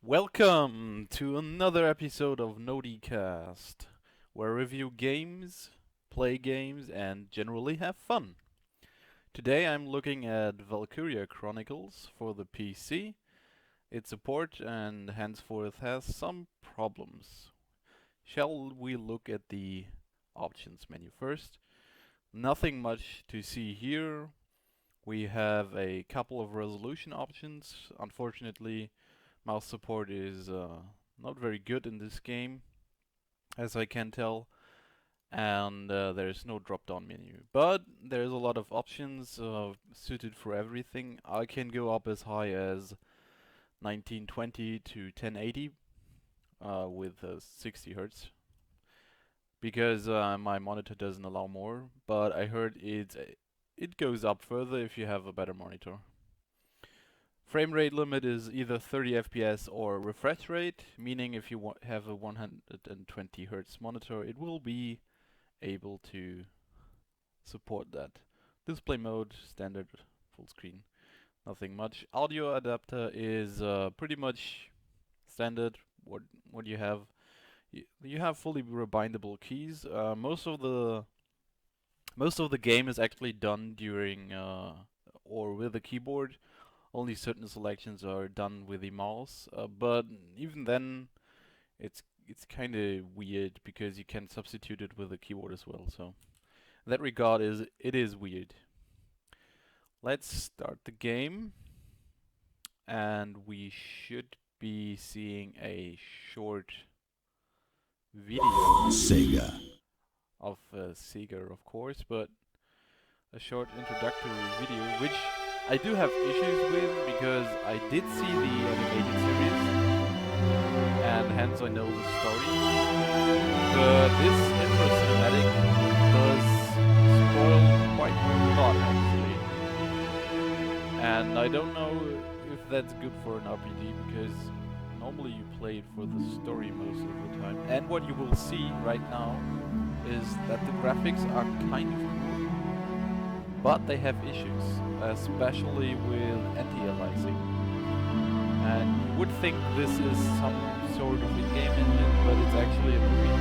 Welcome to another episode of NodiCast, where I review games, play games, and generally have fun. Today I'm looking at Valkyria Chronicles for the PC. Its support and henceforth has some problems. Shall we look at the options menu first? Nothing much to see here. We have a couple of resolution options. Unfortunately, mouse support is not very good in this game, as I can tell, and there's no drop-down menu. But there's a lot of options suited for everything. I can go up as high as 1920 to 1080 with 60 Hz because my monitor doesn't allow more. But I heard it goes up further if you have a better monitor. Frame rate limit is either 30 FPS or refresh rate, meaning if you have a 120 Hz monitor, it will be able to support that. Display mode, standard, full screen, nothing much. Audio adapter is pretty much standard. What you have, you have fully rebindable keys. Most of the game is actually done during or with a keyboard. Only certain selections are done with the mouse, but even then, it's kind of weird because you can substitute it with a keyboard as well. So, in that regard, it is weird. Let's start the game, and we should be seeing a short video Sega of Sega, of course, but a short introductory video, which I do have issues with because I did see the animated series and hence I know the story. But this intro cinematic does spoil quite a lot actually. And I don't know if that's good for an RPG because normally you play it for the story most of the time. And what you will see right now is that the graphics are kind of cool, but they have issues, especially with anti-aliasing. And you would think this is some sort of in-game engine, but it's actually a movie.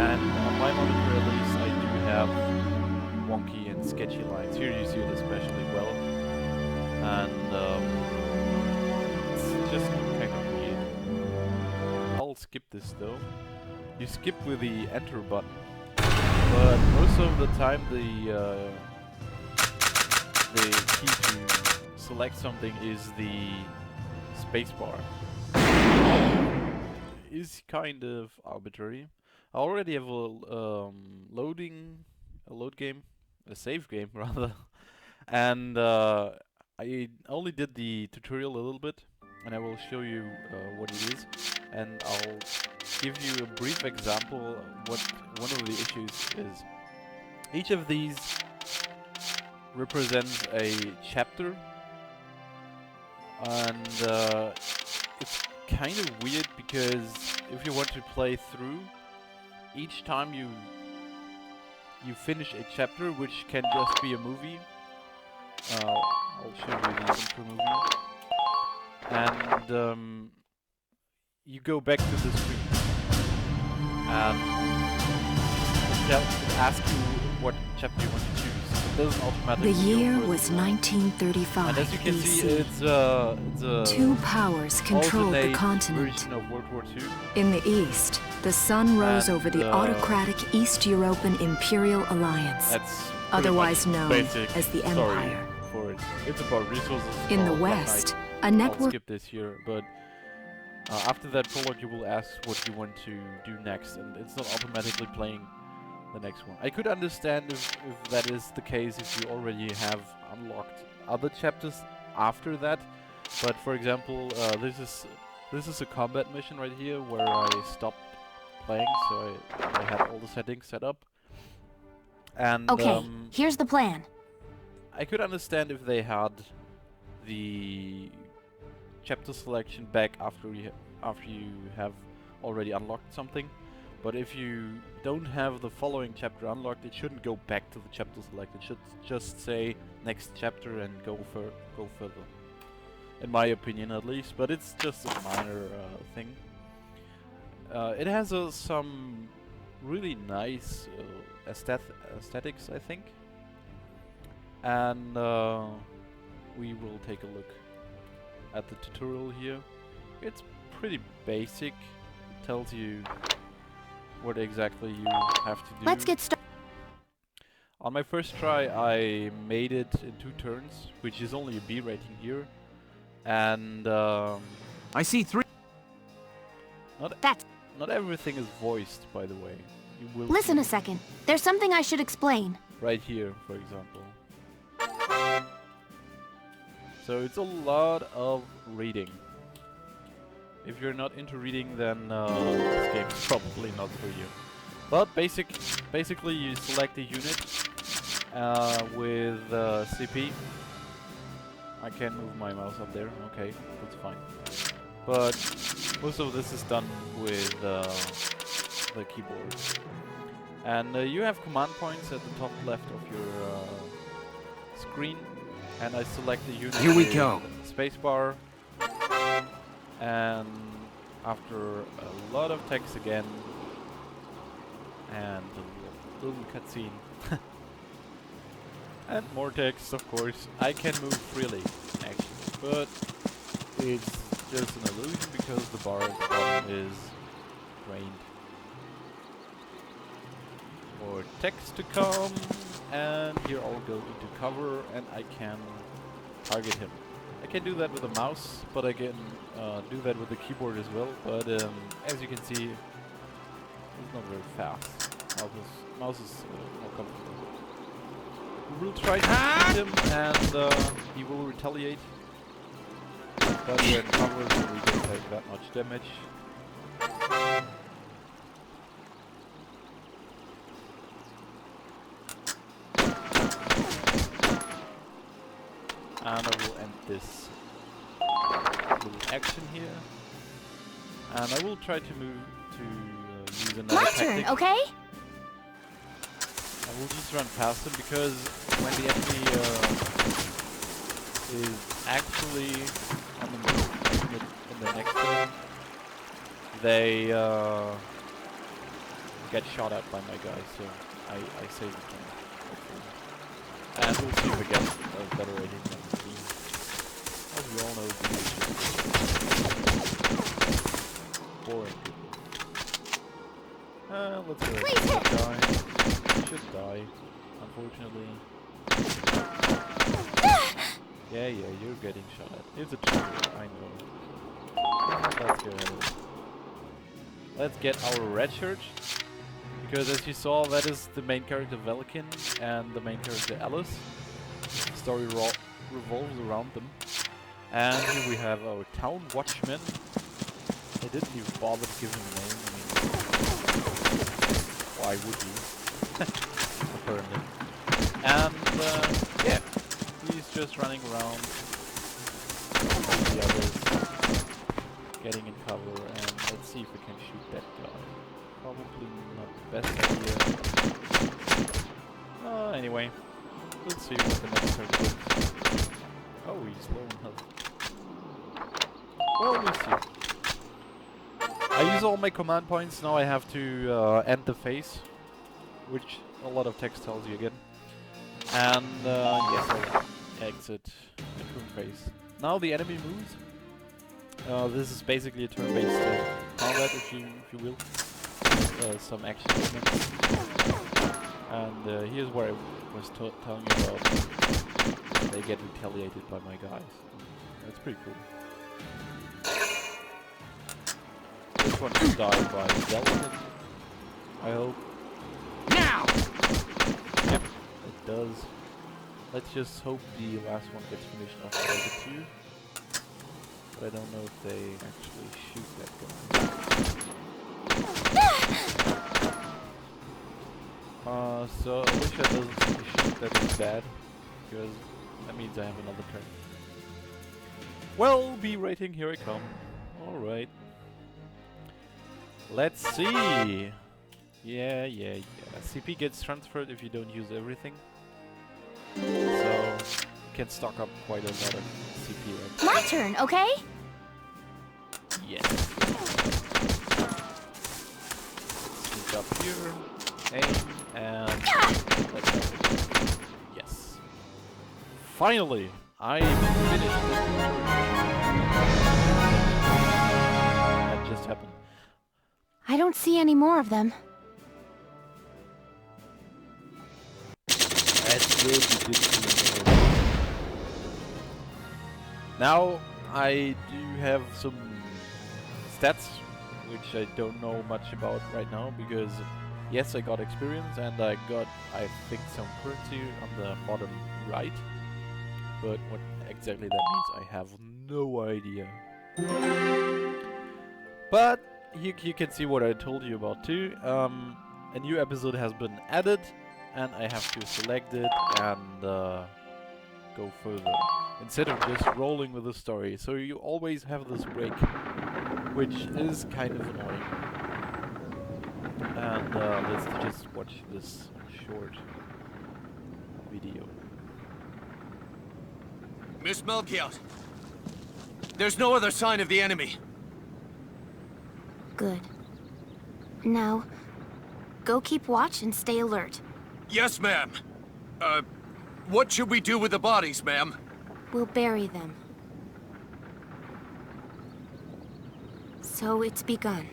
And on my monitor at least, I do have wonky and sketchy lines. Here you see it especially well. And it's just kind of weird. I'll skip this though. You skip with the enter button. But most of the time the key to select something is the spacebar. Is kind of arbitrary. I already have a save game rather, and I only did the tutorial a little bit, and I will show you what it is, and I'll give you a brief example what one of the issues is. Each of these represents a chapter, and it's kind of weird because if you want to play through, each time you finish a chapter, which can just be a movie, I'll show you the intro movie, and you go back to the screen. It asks you what chapter you want to choose. It doesn't automatically. The year was 1935 and as you can BC. see, it's a Two powers controlled the alternate continent. version of World War II. In the east, the sun rose And, over the autocratic East European Imperial Alliance, That's pretty otherwise much known basic as the story Empire. for it. It's about resources. In the about west, a I'll network skip this here, but after that prologue you will ask what you want to do next, and it's not automatically playing the next one. I could understand if that is the case if you already have unlocked other chapters after that, but for example, this is a combat mission right here where I stopped playing, so I had all the settings set up. And Okay, here's the plan. I could understand if they had the chapter selection back after you have already unlocked something, but if you don't have the following chapter unlocked, it shouldn't go back to the chapter select. It should just say next chapter and go further. in my opinion at least, but it's just a minor thing. It has some really nice aesthetics, I think, and we will take a look at the tutorial here. It's pretty basic. It tells you what exactly you have to do. Let's get started. On my first try, I made it in 2 turns, which is only a B rating here, and I see 3. not everything is voiced, by the way. You will Listen see a second. There's something I should explain. right here, for example. So it's a lot of reading. If you're not into reading, then this game is probably not for you. But basically, you select a unit with CP. I can't move my mouse up there. Okay, that's fine. But most of this is done with the keyboard. And you have command points at the top left of your screen. And I select the unit. Here we with go. Spacebar. And after a lot of text again, and a little cutscene, and more text, of course, I can move freely, actually, but it's just an illusion because the bar at the bottom is drained. More text to come, and here I'll go into cover, and I can target him. I can do that with a mouse, but I can do that with the keyboard as well, but as you can see, it's not very fast. Mouse is more comfortable. We will try to hit him, and he will retaliate, but we're in cover, so we don't take that much damage. And I will end this little action here. And I will try to move to use another My tactic. turn, okay? I will just run past them because when the enemy is actually on the move in the next turn, they get shot at by my guys, so I save the turn. And we'll see if we get a better rating than the team. As we all know, the boring people. Let's go ahead and die. Should die, unfortunately. Yeah, you're getting shot at. It's a trigger, I know. Let's go ahead. Let's get our red shirt. Because as you saw, that is the main character Velkin and the main character Alice. The story revolves around them. And here we have our town watchman. I didn't even bother to give him a name. I mean, why would you? Apparently. And yeah, he's just running around. The others getting in cover, and let's see if we can shoot that guy. Probably not the best idea. Anyway, let's see what the next turn brings. Oh, he's low on health. Well, we'll see. I use all my command points, now I have to end the phase, which a lot of text tells you again. And yes, I'll exit the current phase. Now the enemy moves. This is basically a turn-based combat, if you will. Some action movements. And here's where I was telling you about. They get retaliated by my guys. That's pretty cool. This one should die by Velkin, I hope. Now! Yep, it does. Let's just hope the last one gets finished off by the 2. But I don't know if they actually shoot that guy. So I wish I doesn't shoot, that is bad, because that means I have another turn. Well, B rating, here I come. Alright. Let's see! Yeah. CP gets transferred if you don't use everything. So, you can stock up quite a lot of CP My turn, okay? Yes. Sneak up here, aim, and let's go. Yes. Finally, I finished this tutorial. That just happened. I don't see any more of them. That's good, you did see it. Now I do have some stats which I don't know much about right now because yes, I got experience and I think some currency on the bottom right, but what exactly that means I have no idea. But you can see what I told you about too. A new episode has been added and I have to select it and go further instead of just rolling with the story. So you always have this break, which is kind of annoying. And let's just watch this short video. Miss Melchiot, there's no other sign of the enemy. Good. Now, go keep watch and stay alert. Yes, ma'am. What should we do with the bodies, ma'am? We'll bury them. So it's begun.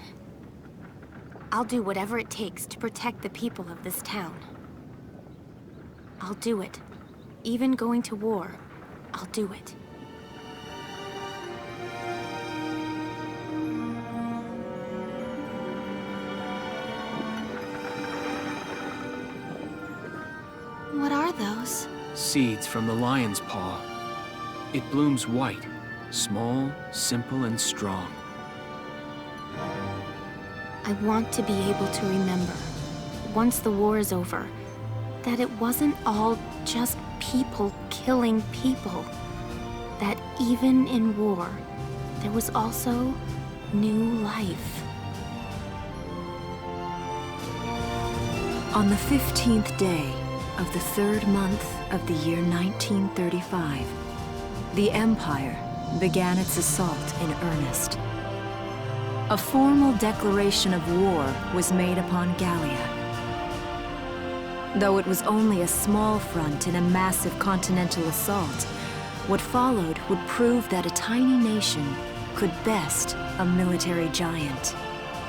I'll do whatever it takes to protect the people of this town. I'll do it. Even going to war, I'll do it. What are those? Seeds from the lion's paw. It blooms white, small, simple, and strong. I want to be able to remember, once the war is over, that it wasn't all just people killing people. That even in war, there was also new life. On the 15th day of the 3rd month of the year 1935, the Empire began its assault in earnest. A formal declaration of war was made upon Gallia. Though it was only a small front in a massive continental assault, what followed would prove that a tiny nation could best a military giant.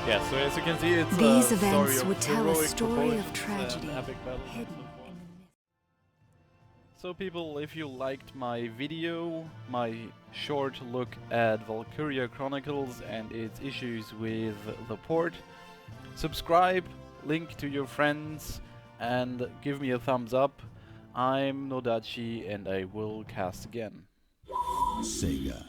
Yeah, so as you can see, it's These a story events of would tell a heroic story of proportions tragedy and epic battles and hidden so forth. in the myth. So people, if you liked my video, my short look at Valkyria Chronicles and its issues with the port, subscribe, link to your friends, and give me a thumbs up. I'm Nodachi and I will cast again. Sega.